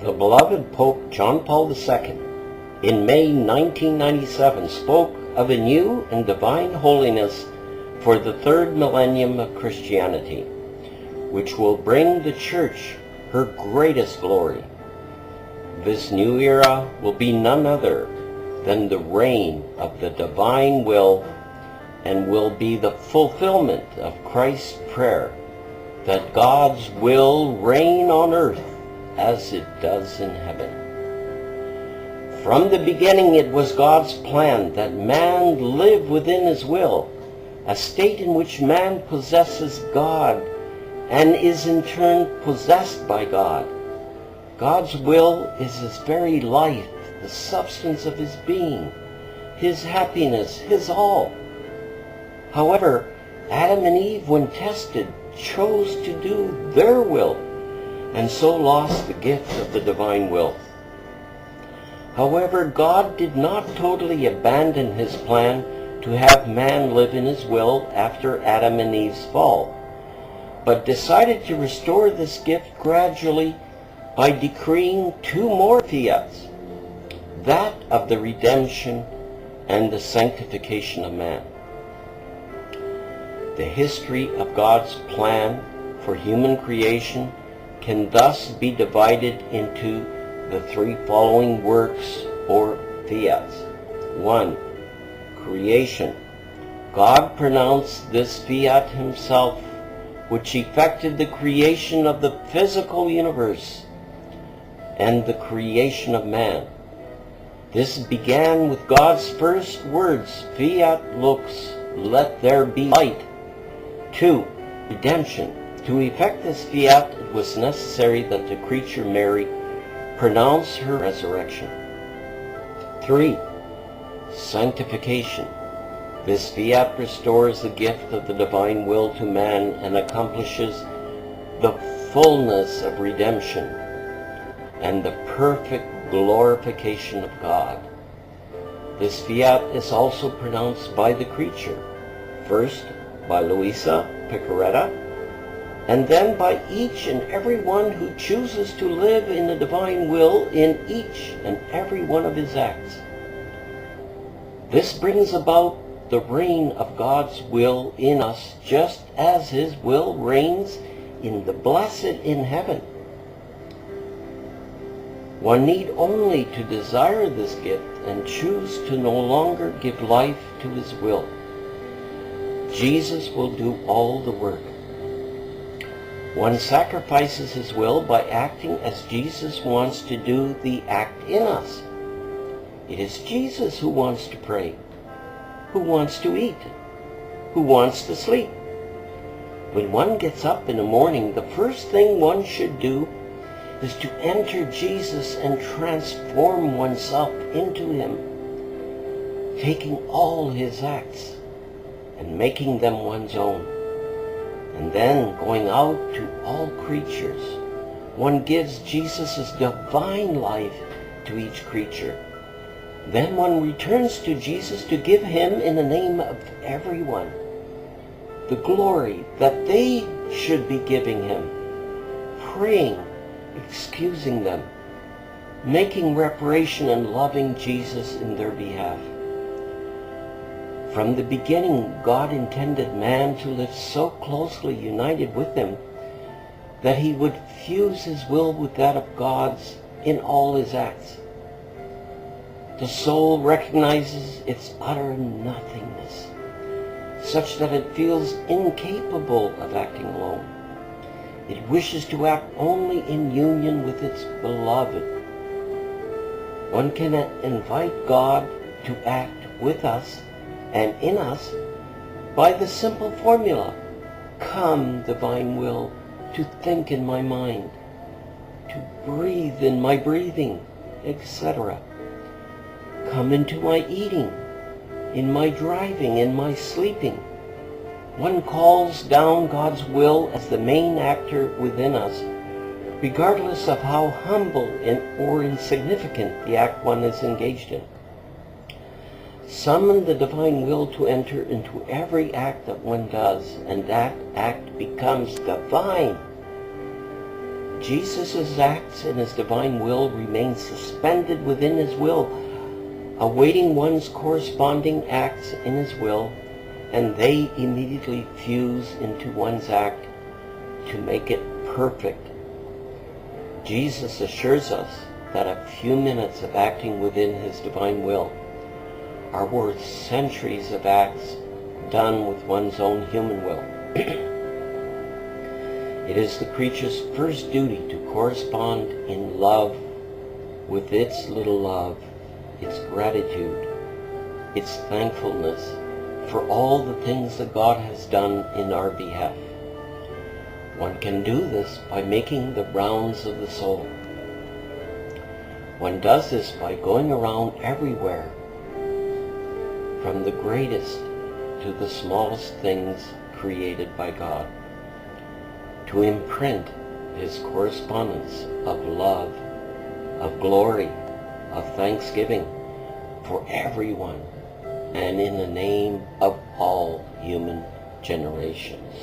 The beloved Pope John Paul II, in May 1997, spoke of a new and divine holiness for the third millennium of Christianity, which will bring the Church her greatest glory. This new era will be none other than the reign of the divine will, and will be the fulfillment of Christ's prayer that God's will reign on earth as it does in heaven. From the beginning, it was God's plan that man live within his will, a state in which man possesses God and is in turn possessed by God. God's will is his very life, the substance of his being, his happiness, his all. However, Adam and Eve, when tested, chose to do their will, and so lost the gift of the divine will. However, God did not totally abandon his plan to have man live in his will after Adam and Eve's fall, but decided to restore this gift gradually by decreeing two more fiats, that of the redemption and the sanctification of man. The history of God's plan for human creation can thus be divided into the three following works or fiats. 1. Creation. God pronounced this fiat himself, which effected the creation of the physical universe and the creation of man. This began with God's first words, fiat lux, let there be light. 2. Redemption. To effect this fiat, it was necessary that the creature Mary pronounce her resurrection. 3. Sanctification. This fiat restores the gift of the divine will to man and accomplishes the fullness of redemption and the perfect glorification of God. This fiat is also pronounced by the creature, first by Luisa Piccarreta, and then by each and every one who chooses to live in the divine will in each and every one of his acts. This brings about the reign of God's will in us, just as his will reigns in the blessed in heaven. One need only to desire this gift and choose to no longer give life to his will. Jesus will do all the work. One sacrifices his will by acting as Jesus wants to do the act in us. It is Jesus who wants to pray, who wants to eat, who wants to sleep. When one gets up in the morning, the first thing one should do is to enter Jesus and transform oneself into him, taking all his acts and making them one's own. And then going out to all creatures, one gives Jesus' divine life to each creature. Then one returns to Jesus to give him, in the name of everyone, the glory that they should be giving him, praying, excusing them, making reparation and loving Jesus in their behalf. From the beginning, God intended man to live so closely united with him that he would fuse his will with that of God's in all his acts. The soul recognizes its utter nothingness, such that it feels incapable of acting alone. It wishes to act only in union with its beloved. One can invite God to act with us and in us by the simple formula, come, divine will, to think in my mind, to breathe in my breathing, etc. Come into my eating, in my driving, in my sleeping. One calls down God's will as the main actor within us, regardless of how humble or insignificant the act one is engaged in. Summon the divine will to enter into every act that one does, and that act becomes divine. Jesus' acts in his divine will remain suspended within his will, awaiting one's corresponding acts in his will, and they immediately fuse into one's act to make it perfect. Jesus assures us that a few minutes of acting within his divine will are worth centuries of acts done with one's own human will. It is the creature's first duty to correspond in love with its little love, its gratitude, its thankfulness for all the things that God has done in our behalf. One can do this by making the rounds of the soul. One does this by going around everywhere, from the greatest to the smallest things created by God, to imprint his correspondence of love, of glory, of thanksgiving for everyone, and in the name of all human generations.